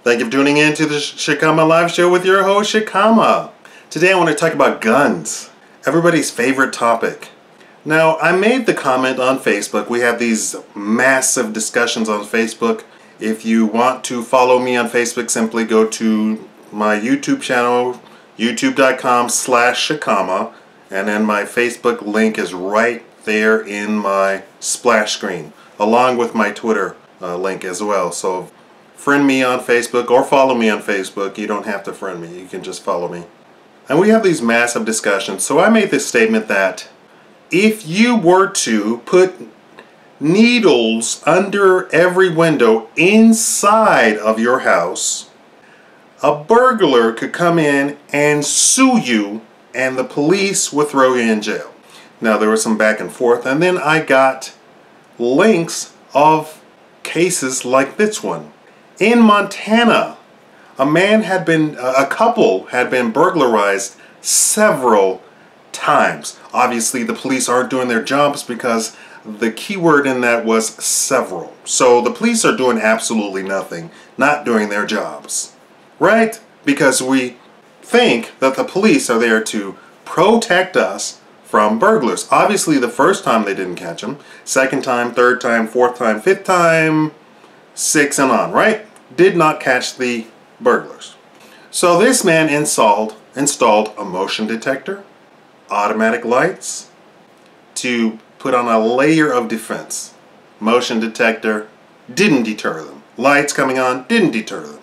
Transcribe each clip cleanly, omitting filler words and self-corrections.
Thank you for tuning in to the Shikama Live Show with your host, Shikama. Today I want to talk about guns. Everybody's favorite topic. Now, I made the comment on Facebook. We have these massive discussions on Facebook. If you want to follow me on Facebook, simply go to my YouTube channel, youtube.com/Shikama, and then my Facebook link is right there in my splash screen, along with my Twitter link as well. So friend me on Facebook or follow me on Facebook. You don't have to friend me, you can just follow me. And we have these massive discussions. So I made this statement that if you were to put needles under every window inside of your house, a burglar could come in and sue you and the police would throw you in jail. Now there was some back and forth, and then I got links of cases like this one. In Montana, a couple had been burglarized several times. Obviously the police aren't doing their jobs because the key word in that was several. So the police are doing absolutely nothing, not doing their jobs. Right? Because we think that the police are there to protect us from burglars. Obviously the first time they didn't catch them. Second time, third time, fourth time, fifth time, six and on, right? Did not catch the burglars. So this man installed a motion detector, automatic lights, to put on a layer of defense. Motion detector didn't deter them. Lights coming on didn't deter them.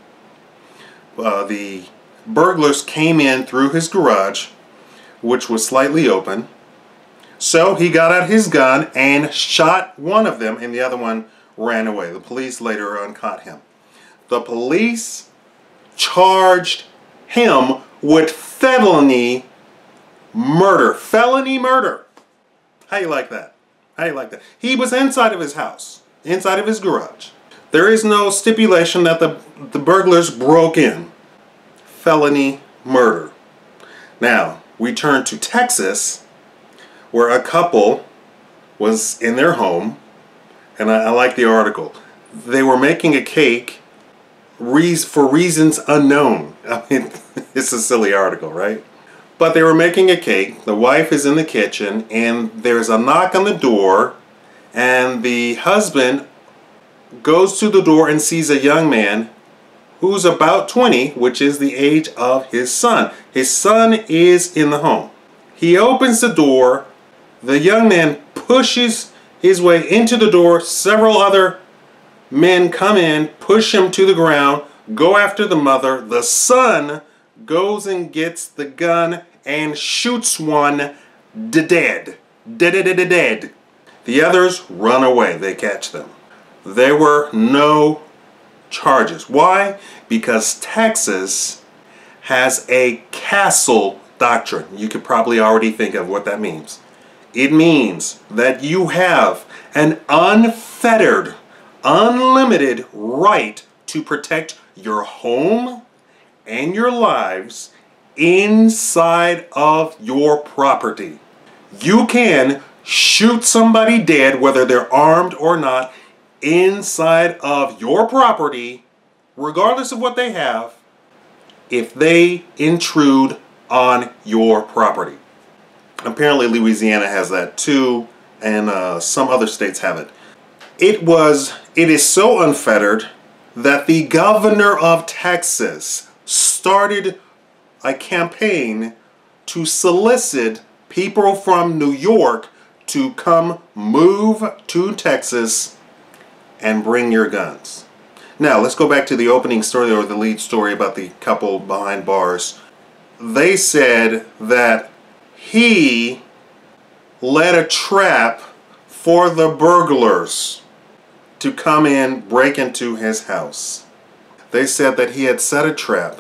The burglars came in through his garage, which was slightly open. So he got out his gun and shot one of them, and the other one ran away. The police later on caught him. The police charged him with felony murder. Felony murder. How you like that? How you like that? He was inside of his house, inside of his garage. There is no stipulation that the burglars broke in. Felony murder. Now, we turn to Texas, where a couple was in their home, and I like the article. They were making a cake for reasons unknown. I mean, it's a silly article, right? But they were making a cake. The wife is in the kitchen, and there's a knock on the door, and the husband goes to the door and sees a young man who's about 20, which is the age of his son. His son is in the home. He opens the door. The young man pushes his way into the door. Several other men come in, push him to the ground, go after the mother. The son goes and gets the gun and shoots one dead. Dead. The others run away. They catch them. There were no charges. Why? Because Texas has a castle doctrine. You could probably already think of what that means. It means that you have an unfettered, unlimited right to protect your home and your lives inside of your property. You can shoot somebody dead, whether they're armed or not, inside of your property, regardless of what they have, if they intrude on your property. Apparently Louisiana has that too, and some other states have it. It is so unfettered that the governor of Texas started a campaign to solicit people from New York to come move to Texas and bring your guns. Now let's go back to the opening story, or the lead story, about the couple behind bars. They said that he led a trap for the burglars to come in, break into his house. They said that he had set a trap.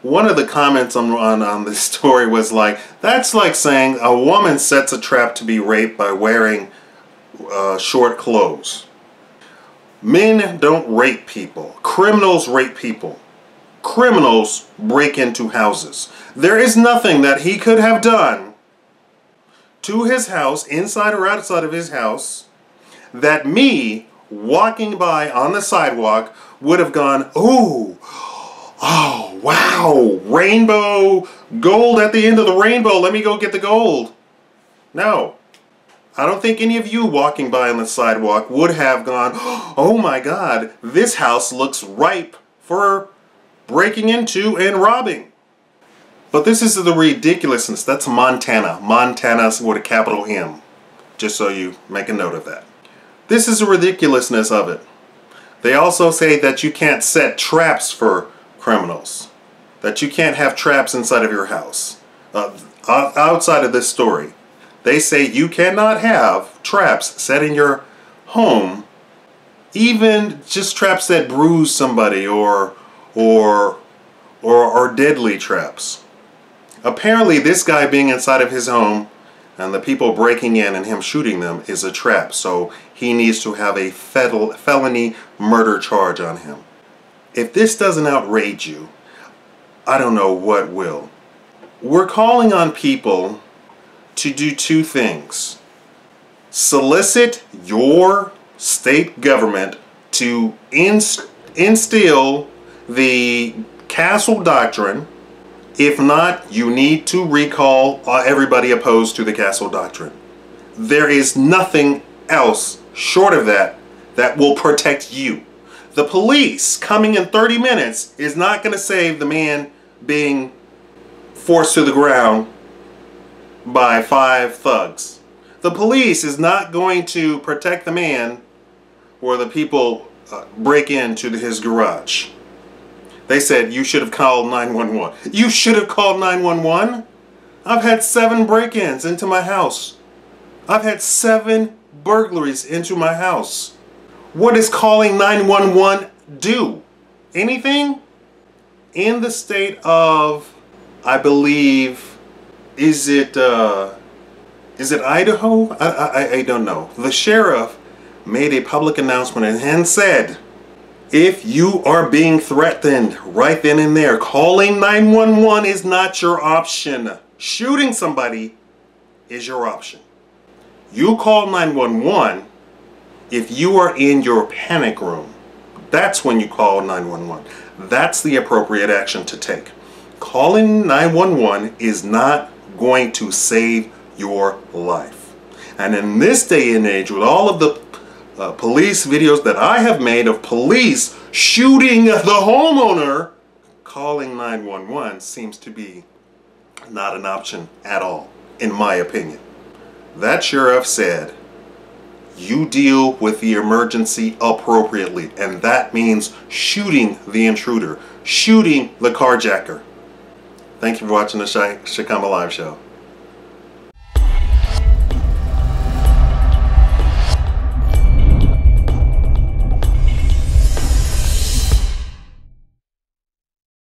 One of the comments on this story was like, that's like saying a woman sets a trap to be raped by wearing short clothes. Men don't rape people. Criminals rape people. Criminals break into houses. There is nothing that he could have done to his house, inside or outside of his house, that me walking by on the sidewalk would have gone, "Ooh, oh, wow, rainbow, gold at the end of the rainbow, let me go get the gold." No. I don't think any of you walking by on the sidewalk would have gone, "Oh my God, this house looks ripe for breaking into and robbing." But this is the ridiculousness. That's Montana. Montana with a capital M. Just so you make a note of that. This is the ridiculousness of it. They also say that you can't set traps for criminals. That you can't have traps inside of your house. Outside of this story, they say you cannot have traps set in your home, even just traps that bruise somebody or deadly traps. Apparently this guy being inside of his home and the people breaking in and him shooting them is a trap, so he needs to have a felony murder charge on him. If this doesn't outrage you, I don't know what will. We're calling on people to do two things. Solicit your state government to instill the castle doctrine. If not, you need to recall everybody opposed to the castle doctrine. There is nothing else short of that that will protect you. The police coming in 30 minutes is not going to save the man being forced to the ground by 5 thugs. The police is not going to protect the man or the people break into his garage. They said you should have called 911. You should have called 911? I've had 7 break-ins into my house. I've had 7 burglaries into my house. What does calling 911 do? Anything? In the state of, I believe, is it Idaho? I don't know. The sheriff made a public announcement and said, if you are being threatened right then and there, calling 911 is not your option. Shooting somebody is your option. You call 911 if you are in your panic room. That's when you call 911. That's the appropriate action to take. Calling 911 is not going to save your life. And in this day and age, with all of the police videos that I have made of police shooting the homeowner, calling 911 seems to be not an option at all, in my opinion. That sheriff said, you deal with the emergency appropriately, and that means shooting the intruder, shooting the carjacker. Thank you for watching the Shikama Live Show.